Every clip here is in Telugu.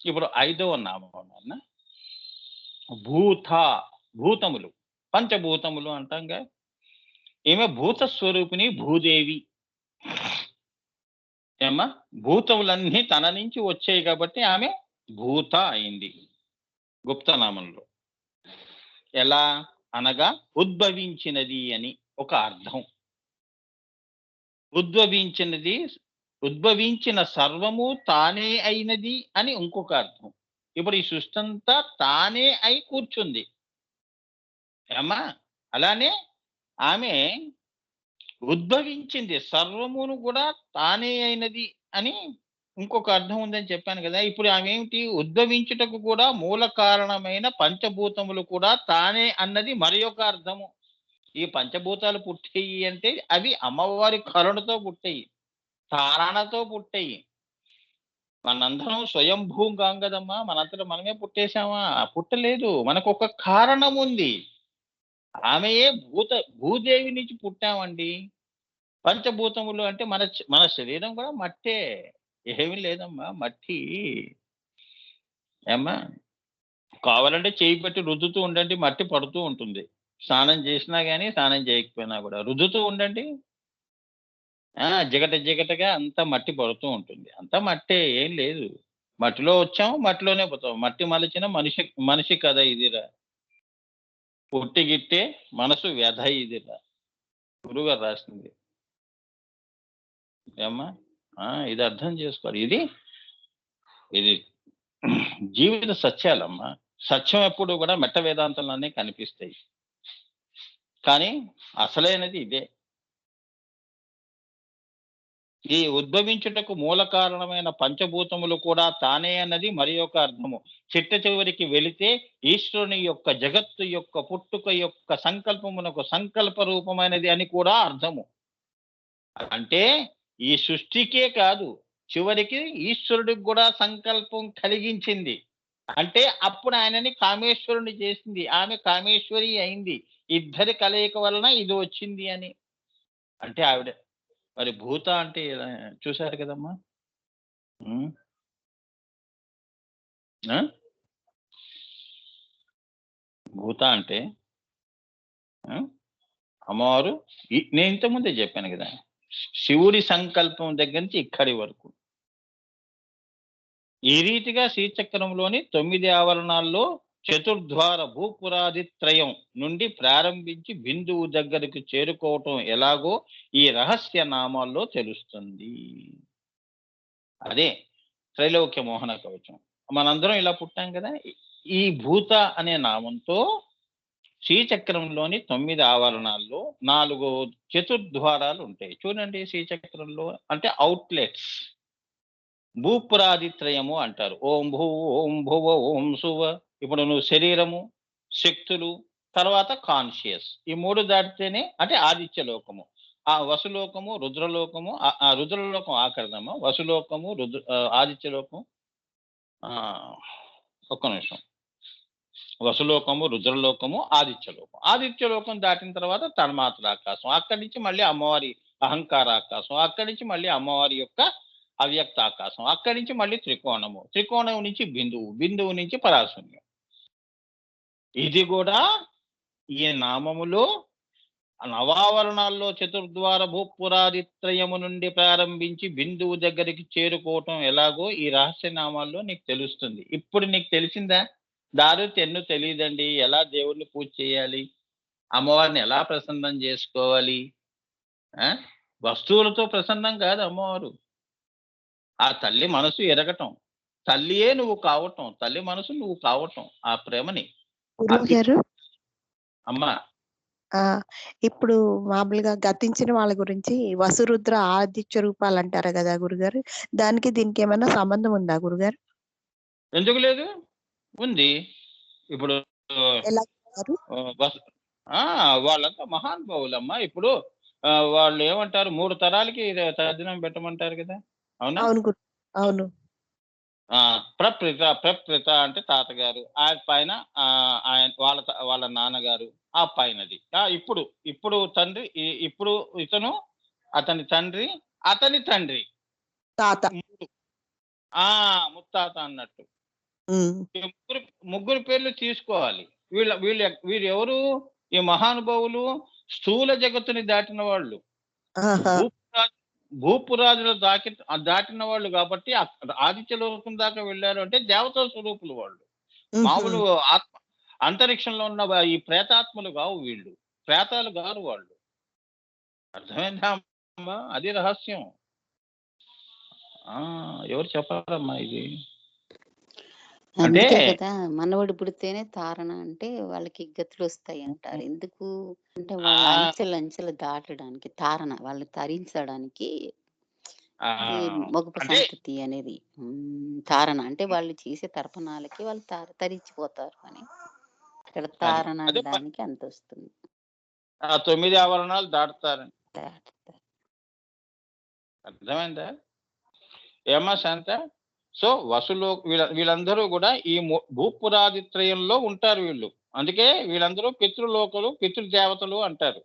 ఇప్పుడు 5వ నామం నాన్న భూత, భూతములు, పంచభూతములు అంటాంగా. ఈమె భూత స్వరూపిణి భూదేవి. ఏమ్మా? భూతములన్నీ తన నుంచి వచ్చాయి కాబట్టి ఆమె భూత అయింది గుప్తనామంలో. ఎలా అనగా ఉద్భవించినది అని ఒక అర్థం. ఉద్భవించినది, ఉద్భవించిన సర్వము తానే అయినది అని ఇంకొక అర్థం. ఇప్పుడు ఈ సృష్టి అంతా తానే అయి కూర్చుంది. ఏమ్మా? అలానే ఆమె ఉద్భవించింది. సర్వమును కూడా తానే అయినది అని ఇంకొక అర్థం ఉందని చెప్పాను కదా! ఇప్పుడు ఆమె ఏమిటి? ఉద్భవించుటకు కూడా మూల కారణమైన పంచభూతములు కూడా తానే అన్నది మరి ఒక అర్థము. ఈ పంచభూతాలు పుట్టేయి అంటే అవి అమ్మవారి కరుణతో పుట్టాయి. తారణతో పుట్టాయి. మనందరం స్వయంభూం కాం కదమ్మా! మనంతట మనమే పుట్టేసామా? పుట్టలేదు. మనకొక కారణం ఉంది. ఆమెయే భూదేవి నుంచి పుట్టామండి. పంచభూతములు అంటే మన శరీరం కూడా మట్టే. ఏమీ లేదమ్మా మట్టి. ఏమ్మా? కావాలంటే చెయ్యి పెట్టి రుద్దుతూ ఉండండి మట్టి పడుతూ ఉంటుంది. స్నానం చేసినా గాని, స్నానం చేయకపోయినా కూడా రుద్దుతూ ఉండండి. జిగట జిగటగా అంతా మట్టి పడుతూ ఉంటుంది. అంతా మట్టే ఏం లేదు. మట్టిలో వచ్చాము, మట్టిలోనే పోతాం. మట్టి మలిచిన మనిషి మనిషి కథ ఇదిరా. పుట్టి గిట్టే మనసు వ్యధ ఇదిరా. గురువుగారు రాసింది. ఏమ్మా? ఇది అర్థం చేసుకోవాలి. ఇది జీవిత సత్యాలమ్మా. సత్యం ఎప్పుడు కూడా మెట్ట వేదాంతంలోనే కనిపిస్తాయి. కానీ అసలైనది ఇదే. ఈ ఉద్భవించుటకు మూల కారణమైన పంచభూతములు కూడా తానే అన్నది మరి ఒక అర్థము. చిట్ట చివరికి వెళితే ఈశ్వరుని యొక్క జగత్తు యొక్క పుట్టుక యొక్క సంకల్పమునకు సంకల్ప రూపమైనది అని కూడా అర్థము. అంటే ఈ సృష్టికే కాదు, చివరికి ఈశ్వరుడికి కూడా సంకల్పం కలిగించింది. అంటే అప్పుడు ఆయనని కామేశ్వరుని చేసింది. ఆమె కామేశ్వరి అయింది. ఇద్దరి కలయిక వలన ఇది వచ్చింది అని. అంటే ఆవిడ మరి భూత అంటే చూశారు కదమ్మా. ఉమ్. ఆ? భూత అంటే అమ్మవారు నేను ఇంతకుముందే చెప్పాను కదా, శివుడి సంకల్పం దగ్గర నుంచి ఇక్కడి వరకు ఈ రీతిగా శ్రీచక్రంలోని 9 ఆవరణాల్లో చతుర్ద్వార భూపురాదిత్రయం నుండి ప్రారంభించి బిందువు దగ్గరకు చేరుకోవటం ఎలాగో ఈ రహస్య నామాల్లో తెలుస్తుంది. అదే త్రైలోక్య మోహన కవచం. మనందరం ఇలా పుట్టాం కదా. ఈ భూత అనే నామంతో శ్రీచక్రంలోని 9 ఆవరణాల్లో 4 చతుర్ద్వారాలు ఉంటాయి. చూడండి, శ్రీచక్రంలో అంటే అవుట్లెట్స్. భూపురాదిత్రయము అంటారు. ఓం భూ, ఓం భువ, ఓం సువ. ఇప్పుడు నువ్వు శరీరము, శక్తులు, తర్వాత కాన్షియస్, ఈ 3 దాటితేనే అంటే ఆదిత్య లోకము. ఆ వసులోకము, రుద్రలోకము, ఆ రుద్రలోకం ఆఖరిదమ్మా. వసులోకము, ఆదిత్య లోకం. ఒక్క నిమిషం. వసులోకము, రుద్రలోకము, ఆదిత్యలోకం. ఆదిత్యలోకం దాటిన తర్వాత తన్మాత్ర ఆకాశం. అక్కడి నుంచి మళ్ళీ అమ్మవారి అహంకార ఆకాశం. అక్కడి నుంచి మళ్ళీ అమ్మవారి యొక్క అవ్యక్త ఆకాశం. అక్కడి నుంచి మళ్ళీ త్రికోణము. త్రికోణం నుంచి బిందువు. బిందువు నుంచి పరాశూన్యం. ఇది కూడా ఈ నామములో నవావరణాల్లో చతుర్ద్వార భూపురాదిత్రయము నుండి ప్రారంభించి బిందువు దగ్గరికి చేరుకోవటం ఎలాగో ఈ రహస్య నామాల్లో నీకు తెలుస్తుంది. ఇప్పుడు నీకు తెలిసిందా? దారు తెన్ను తెలియదండి. ఎలా దేవుణ్ణి పూజ చేయాలి, అమ్మవారిని ఎలా ప్రసన్నం చేసుకోవాలి. వస్తువులతో ప్రసన్నం కాదు అమ్మవారు. ఆ తల్లి మనసు ఎరగటం, తల్లియే నువ్వు కావటం, తల్లి మనసు నువ్వు కావటం, ఆ ప్రేమని. అమ్మా, ఇప్పుడు మామూలుగా గతించిన వాళ్ళ గురించి వసురుద్ర ఆదిత్య రూపాలు అంటారు కదా గురుగారు, దానికి దీనికి ఏమైనా సంబంధం ఉందా గురుగారు? ఎందుకు లేదు, ఉంది. ఇప్పుడు వాళ్ళంతా మహానుభావులమ్మా. ఇప్పుడు వాళ్ళు ఏమంటారు, 3 తరాలకి తద్దినం పెట్టమంటారు కదా. అవునా? అవును. ప్రప్రిత అంటే తాతగారు, ఆయన పైన ఆయన వాళ్ళ నాన్నగారు, ఆ పైనది ఇప్పుడు తండ్రి, ఇప్పుడు ఇతను, అతని తండ్రి, అతని తండ్రి, తాత, ముత్తాత అన్నట్టు. ఉమ్. ఈ ముగ్గురు పేర్లు తీసుకోవాలి. వీళ్ళు ఎవరు? ఈ మహానుభావులు స్థూల జగత్తుని దాటిన వాళ్ళు, ఆహా. భూపురాజు భూపురాజులు దాటిన వాళ్ళు కాబట్టి అక్కడ ఆదిత్య లోకం దాకా వెళ్ళారు అంటే దేవతా స్వరూపులు వాళ్ళు. ఉహు. మామూలు ఆత్మ అంతరిక్షంలో ఉన్న ఈ ప్రేతాత్మలు కావు వీళ్ళు. ప్రేతాలు కారు వాళ్ళు. అర్థమైందా అమ్మా? అది రహస్యం. ఆ ఎవరు చెప్పారమ్మా ఇది? అంటే అందుకే కదా మనవడు పుడితేనే తారణ అంటే వాళ్ళకి గతులు వస్తాయి అంటారు. ఎందుకు అంటే వాళ్ళ ఆ అంచెలు దాటడానికి తారణ వాళ్ళని తరించడానికి ఆ, అది మగప అంటే సంతతి అనేది తారణ అంటే వాళ్ళు చేసే తర్పణాలకి వాళ్ళు తరించిపోతారు అని ఇక్కడ అది తారణ అదే అనడానికి అంత వస్తుంది. ఆ 9 ఆవరణాలు దాటుతారని. దాటుతారు. అర్థమైందా ఏమా శాంత? సో వసులో వీళ్ళందరూ కూడా ఈ భూపురాదిత్రయంలో ఉంటారు వీళ్ళు. అందుకే వీళ్ళందరూ పితృలోకులు, పితృదేవతలు అంటారు.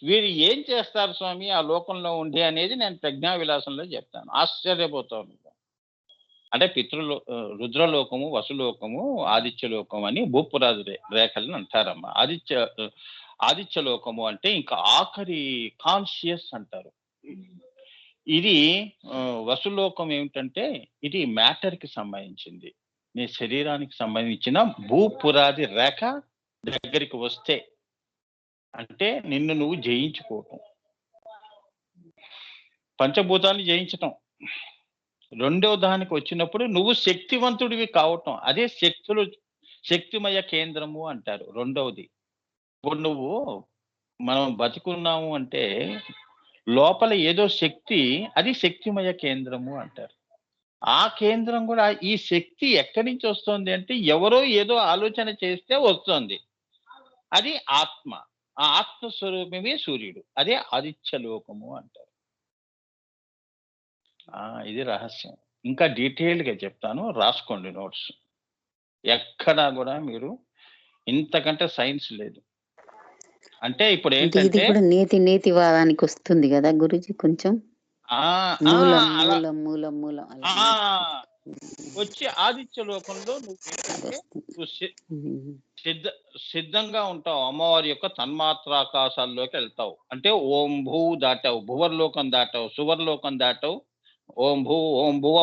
వీరు ఏం చేస్తారు స్వామి ఆ లోకంలో ఉండి అనేది నేను ప్రజ్ఞా విలాసంలో చెప్తాను. ఆశ్చర్యపోతాను. అంటే రుద్రలోకము, వసులోకము, ఆదిత్యలోకము అని భూపురాది రేఖలను అంటారమ్మా. ఆదిత్యలోకము అంటే ఇంకా ఆఖరి కాన్షియస్ అంటారు. ఇది వసులోకం ఏమిటంటే ఇది మ్యాటర్ కి సంబంధించింది. నీ శరీరానికి సంబంధించిన భూపురాది రేఖ దగ్గరికి వస్తే అంటే నిన్ను నువ్వు జయించుకోవటం, పంచభూతాన్ని జయించటం. రెండో దానికి వచ్చినప్పుడు నువ్వు శక్తివంతుడివి కావటం, అదే శక్తిమయ కేంద్రము అంటారు. రెండవది ఇప్పుడు మనం బతికున్నాము అంటే లోపల ఏదో శక్తి, అది శక్తిమయ కేంద్రము అంటారు. ఆ కేంద్రం కూడా ఈ శక్తి ఎక్కడి నుంచి వస్తుంది అంటే ఎవరో ఏదో ఆలోచన చేస్తే వస్తుంది. అది ఆత్మ. ఆ ఆత్మస్వరూపమే సూర్యుడు. అదే ఆదిత్యలోకము అంటారు. ఇది రహస్యం. ఇంకా డీటెయిల్డ్గా చెప్తాను, రాసుకోండి నోట్స్. ఎక్కడా కూడా మీరు ఇంతకంటే సైన్స్ లేదు. అంటే ఇప్పుడు ఇది ఏంటంటే కూడా నేతివాదానికి వస్తుంది కదా గురుజీ కొంచెం మూలం అలా వచ్చి ఆదిత్య లోకంలో నువ్వు ఏంటంటే సిద్ధంగా ఉంటావు. అమ్మవారి యొక్క తన్మాత్రాకాశాల్లోకి వెళ్తావు. అంటే ఓం భూ దాటావు, భువర్లోకం దాటావు, సువర్లోకం దాటావు. ఓం భూ ఓం భువ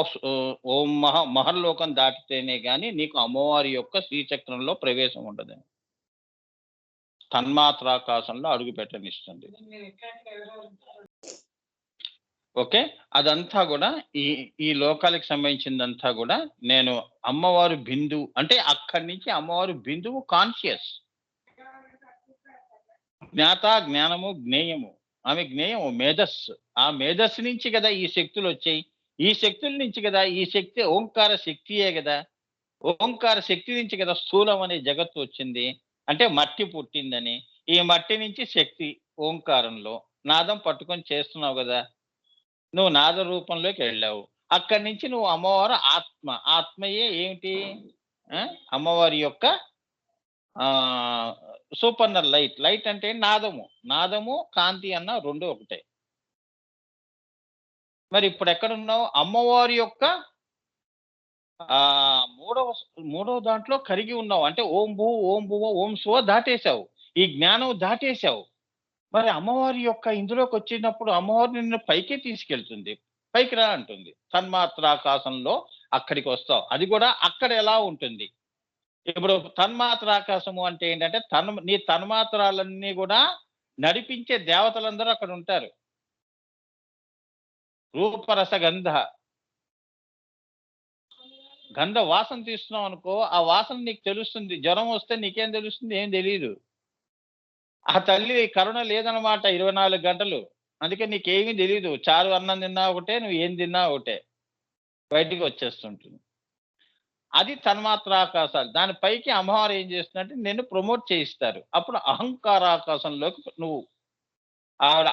ఓం మహర్లోకం దాటితేనే గాని నీకు అమ్మవారి యొక్క శ్రీచక్రంలో ప్రవేశం ఉండదు. తన్మాత్రాకాశంలో అడుగు పెట్టనిస్తుంది. ఓకే, అదంతా కూడా ఈ లోకాలకు సంబంధించిందంతా కూడా నేను అమ్మవారు బిందువు అంటే అక్కడి నుంచి అమ్మవారు బిందువు కాన్షియస్. జ్ఞాత, జ్ఞానము, జ్ఞేయము. ఆమె జ్ఞేయము మేధస్సు. ఆ మేధస్సు నుంచి కదా ఈ శక్తులు వచ్చాయి. ఈ శక్తుల నుంచి కదా ఈ శక్తి ఓంకార శక్తియే కదా. ఓంకార శక్తి నుంచి కదా స్థూలం అనే జగత్తు వచ్చింది. అంటే మట్టి పుట్టిందని. ఈ మట్టి నుంచి శక్తి ఓంకారంలో నాదం పట్టుకొని చేస్తున్నావు కదా. నువ్వు నాద రూపంలోకి వెళ్ళావు. అక్కడి నుంచి నువ్వు అమ్మవారు ఆత్మ. ఆత్మయే ఏమిటి? అమ్మవారి యొక్క సూపర్నర్ లైట్. లైట్ అంటే నాదము కాంతి అన్న రెండు ఒకటే. మరి ఇప్పుడు ఎక్కడున్నావు? అమ్మవారి యొక్క మూడవ దాంట్లో కరిగి ఉన్నావు. అంటే ఓం భూ ఓం భువ ఓం శువ దాటేశావు. ఈ జ్ఞానం దాటేశావు. మరి అమ్మవారి యొక్క ఇందులోకి వచ్చినప్పుడు అమ్మవారు నిన్ను పైకే తీసుకెళ్తుంది. పైకి రా అంటుంది. తన్మాత్రాకాశంలో అక్కడికి వస్తావు. అది కూడా అక్కడ ఎలా ఉంటుంది? ఇప్పుడు తన్మాత్రాకాశము అంటే ఏంటంటే నీ తన్మాత్రాలన్నీ కూడా నడిపించే దేవతలందరూ అక్కడ ఉంటారు. రూపరస గంధ వాసన తీస్తున్నావు అనుకో, ఆ వాసన నీకు తెలుస్తుంది. జ్వరం వస్తే నీకేం తెలుస్తుంది? ఏం తెలియదు. ఆ తల్లి కరుణ లేదనమాట 24 గంటలు. అందుకే నీకేమీ తెలీదు. చారు అన్నం తిన్నా ఒకటే, నువ్వు ఏం తిన్నా ఒకటే. బయటికి వచ్చేస్తుంటుంది. అది తన్మాత్రాకాశాలు. దాని పైకి అమ్మవారు ఏం చేస్తుందంటే నిన్ను ప్రమోట్ చేయిస్తారు. అప్పుడు అహంకారాకాశంలోకి నువ్వు ఆవిడ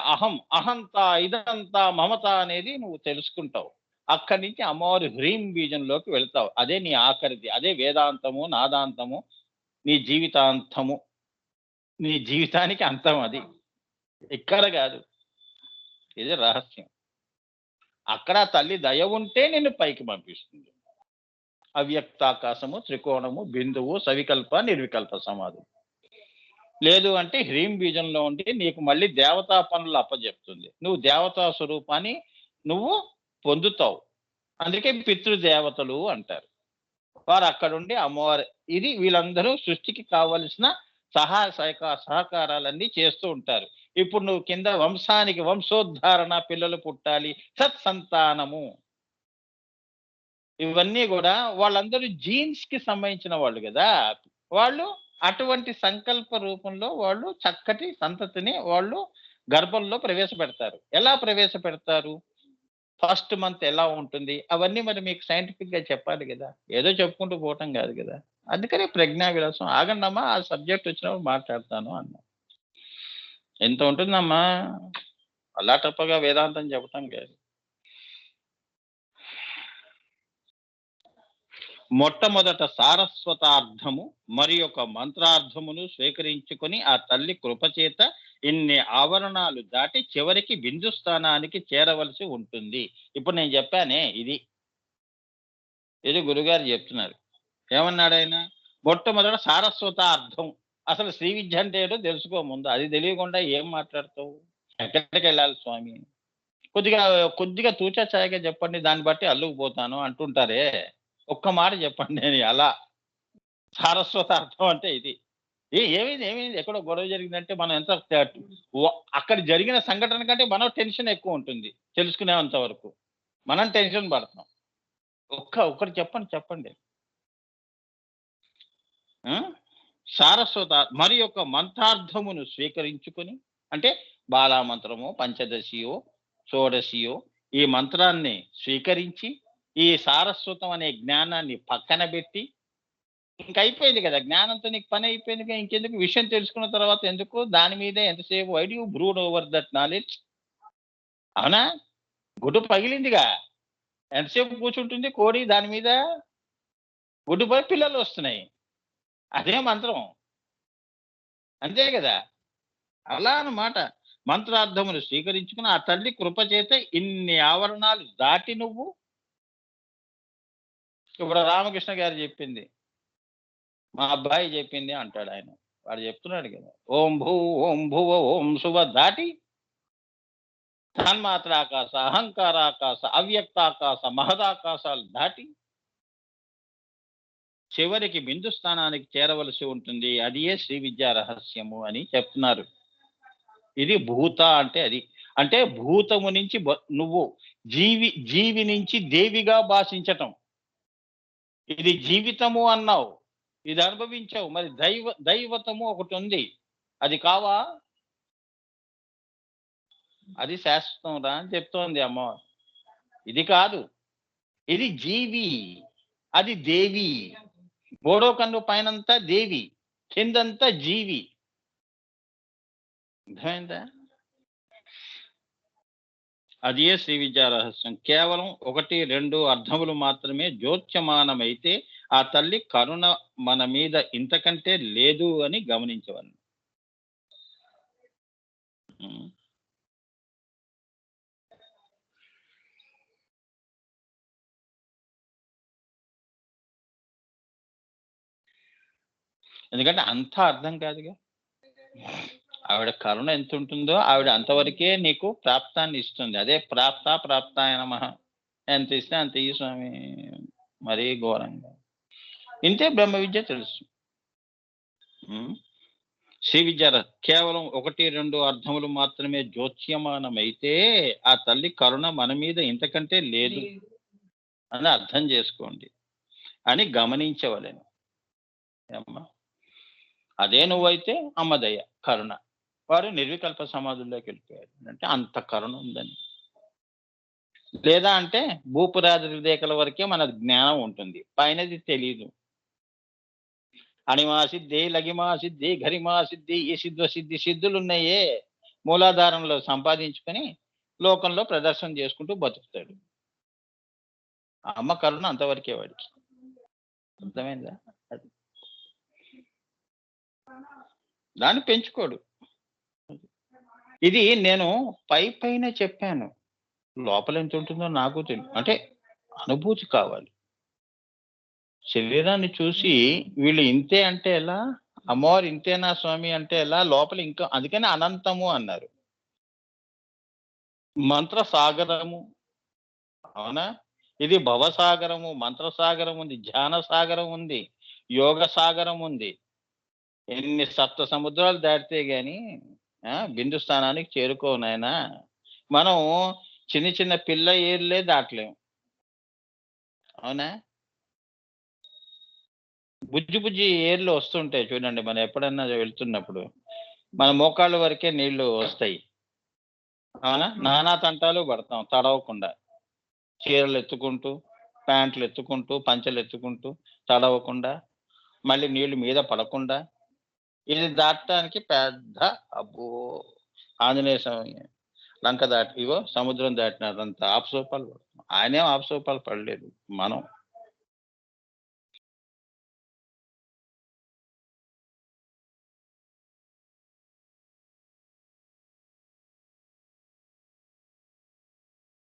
అహంత ఇదంతా మమత అనేది నువ్వు తెలుసుకుంటావు. అక్కడి నుంచి అమ్మవారి హ్రీం బీజంలోకి వెళ్తావు. అదే నీ ఆఖరిది. అదే వేదాంతము, నాదాంతము, నీ జీవితాంతము. నీ జీవితానికి అంతం అది. ఇక్కడ కాదు. ఇది రహస్యం. అక్కడ తల్లి దయ ఉంటే నిన్ను పైకి పంపిస్తుంది. అవ్యక్తాకాశము, త్రికోణము, బిందువు, సవికల్ప, నిర్వికల్ప సమాధులు. లేదు అంటే హ్రీం బీజంలో ఉండి నీకు మళ్ళీ దేవతా పనులు అప్పజెప్తుంది. నువ్వు దేవతా స్వరూపాన్ని నువ్వు పొందుతావు. అందుకే పితృదేవతలు అంటారు. వారు అక్కడుండి అమ్మవారు. ఇది వీళ్ళందరూ సృష్టికి కావలసిన సహకారాలన్నీ చేస్తూ ఉంటారు. ఇప్పుడు నువ్వు కింద వంశానికి వంశోద్ధారణ, పిల్లలు పుట్టాలి, సత్సంతానము, ఇవన్నీ కూడా వాళ్ళందరూ జీన్స్ కి సంబంధించిన వాళ్ళు కదా. వాళ్ళు అటువంటి సంకల్ప రూపంలో వాళ్ళు చక్కటి సంతతిని వాళ్ళు గర్భంలో ప్రవేశపెడతారు. ఎలా ప్రవేశపెడతారు, ఫస్ట్ మంత్ ఎలా ఉంటుంది, అవన్నీ మరి మీకు సైంటిఫిక్ గా చెప్పాలి కదా. ఏదో చెప్పుకుంటూ పోవటం కాదు కదా. అందుకని ప్రజ్ఞా విలాసం. ఆగండమ్మా, ఆ సబ్జెక్ట్ వచ్చినప్పుడు మాట్లాడతాను అన్నా. ఎంత ఉంటుందమ్మా, అల్లాటప్పగా వేదాంతం చెప్పటం కాదు. మొట్టమొదట సారస్వతార్థము మరి ఒక మంత్రార్థమును స్వీకరించుకొని ఆ తల్లి కృపచేత ఇన్ని ఆవరణాలు దాటి చివరికి బిందు స్థానానికి చేరవలసి ఉంటుంది. ఇప్పుడు నేను చెప్పానే, ఇది గురుగారు చెప్తున్నారు. ఏమన్నాడు ఆయన? మొట్టమొదట సారస్వతార్థం. అసలు శ్రీ విద్య అంటే ఏంటో తెలుసుకో ముందు. అది తెలియకుండా ఏం మాట్లాడతావు? ఎక్కడికి వెళ్ళాలి స్వామి? కొద్దిగా తూచా ఛాయగా చెప్పండి, దాన్ని బట్టి అల్లుకుపోతాను అంటుంటారే. ఒక్క మాట చెప్పండి. నేను అలా సారస్వతార్థం అంటే ఇది. ఏమైంది ఎక్కడో గొడవ జరిగిందంటే మనం ఎంత అక్కడ జరిగిన సంఘటన కంటే మనం టెన్షన్ ఎక్కువ ఉంటుంది. తెలుసుకునేంత వరకు మనం టెన్షన్ పడతాం. ఒక్కటి చెప్పండి. సారస్వత మరి యొక్క మంత్రార్థమును స్వీకరించుకొని, అంటే బాలామంత్రమో, పంచదశియో, షోడశియో, ఈ మంత్రాన్ని స్వీకరించి ఈ సారస్వతం అనే జ్ఞానాన్ని పక్కన పెట్టి, ఇంకైపోయింది కదా జ్ఞానంతో, నీకు పని అయిపోయింది కదా. ఇంకెందుకు విషయం తెలుసుకున్న తర్వాత ఎందుకు దాని మీదే ఎంతసేపు? Why do you brood over that knowledge? అవునా? గుడ్డు పగిలిందిగా, ఎంతసేపు కూర్చుంటుంది కోడి దాని మీద? గుడ్డుపై పిల్లలు వస్తున్నాయి. అదే మంత్రం, అంతే కదా. అలా అన్నమాట. మంత్రార్థమును స్వీకరించుకుని ఆ తల్లి కృపచేత ఇన్ని ఆవరణాలు దాటి నువ్వు, ఇప్పుడు రామకృష్ణ గారు చెప్పింది, మా అబ్బాయి చెప్పింది అంటాడు ఆయన. వాడు చెప్తున్నాడు కదా, ఓం భువ ఓం శుభ దాటి తన్మాత్రాకాశ, అహంకారాకాశ, అవ్యక్తాకాశ, మహదాకాశాలు దాటి చివరికి బిందు స్థానానికి చేరవలసి ఉంటుంది. అదియే శ్రీ విద్యా రహస్యము అని చెప్తున్నారు. ఇది భూత అంటే అది. అంటే భూతము నుంచి నువ్వు జీవి నుంచి దేవిగా భాషించటం. ఇది జీవితము అన్నావు, ఇది అనుభవించావు. మరి దైవతము ఒకటి ఉంది, అది కావా? అది శాశ్వతం రా అని చెప్తోంది అమ్మవారు. ఇది కాదు, ఇది జీవి, అది దేవి. మూడో కన్ను పైనంతా దేవి, కిందంతా జీవి. అర్థమైందా? అదే శ్రీ విద్యా రహస్యం. కేవలం 1-2 అర్థములు మాత్రమే జ్యోత్యమానమైతే ఆ తల్లి కరుణ మన మీద ఇంతకంటే లేదు అని గమనించవాలి. ఎందుకంటే అంతా అర్థం కాదుగా. ఆవిడ కరుణ ఎంత ఉంటుందో ఆవిడ అంతవరకే నీకు ప్రాప్తాన్ని ఇస్తుంది. అదే ప్రాప్తాయ నమః. ఎంత ఇస్తే అంత ఇయ్యి స్వామి, మరీ ఘోరంగా. ఇంతే బ్రహ్మ విద్య తెలుసు. శ్రీ విద్య కేవలం 1-2 అర్థములు మాత్రమే జ్యోత్స్యమానమైతే ఆ తల్లి కరుణ మన మీద ఇంతకంటే లేదు అని అర్థం చేసుకోండి అని గమనించవలేను. అమ్మా, అదే నువ్వైతే అమ్మదయ్య కరుణ. వారు నిర్వికల్ప సమాధుల్లోకి వెళ్ళిపోయారు అంటే అంత కరుణ ఉందని. లేదా అంటే భూపురాది హృదయకల వరకే మన జ్ఞానం ఉంటుంది, పైనది తెలీదు. అణిమా సిద్ధి, లగిమా సిద్ధి, ఘరిమా సిద్ధి, ఈ సిద్ధులు ఉన్నాయే మూలాధారంలో సంపాదించుకొని లోకంలో ప్రదర్శన చేసుకుంటూ బతుకుతాడు. అమ్మ కరుణ అంతవరకే వాడికి. అర్థమైందా? అది దాన్ని పెంచుకోడు. ఇది నేను పైన చెప్పాను, లోపల ఎంత ఉంటుందో నాకు తెలియదు. అంటే అనుభూతి కావాలి. శరీరాన్ని చూసి వీళ్ళు ఇంతే అంటే ఎలా, అమ్మవారు ఇంతేనా స్వామి అంటే ఎలా, లోపల ఇంకా అందుకని అనంతము అన్నారు. మంత్ర సాగరము, అవునా? ఇది భవసాగరము, మంత్ర సాగరం ఉంది, ధ్యాన సాగరం ఉంది, యోగ సాగరం ఉంది. ఎన్ని సప్త సముద్రాలు దాటితే గాని బిందు స్థానానికి చేరుకోనాయనా. మనం చిన్న చిన్న పిల్ల ఏర్లే దాటలేము, అవునా? బుజ్జి బుజ్జి ఏర్లు వస్తుంటాయి చూడండి, మనం ఎప్పుడన్నా వెళ్తున్నప్పుడు మన మోకాళ్ళ వరకే నీళ్లు వస్తాయి, అవునా? నానా తంటాలు పడతాం తడవకుండా, చీరలు ఎత్తుకుంటూ, ప్యాంట్లు ఎత్తుకుంటూ, పంచలు ఎత్తుకుంటూ, తడవకుండా, మళ్ళీ నీళ్లు మీద పడకుండా. ఇది దాటడానికి పెద్ద, అబ్బో, ఆంజనేయ స్వామి లంక దాటి ఇగో సముద్రం దాటినదంతా ఆప్సోపాలు పడుతున్నాం. ఆయనేం ఆప్సోపాలు పడలేదు, మనం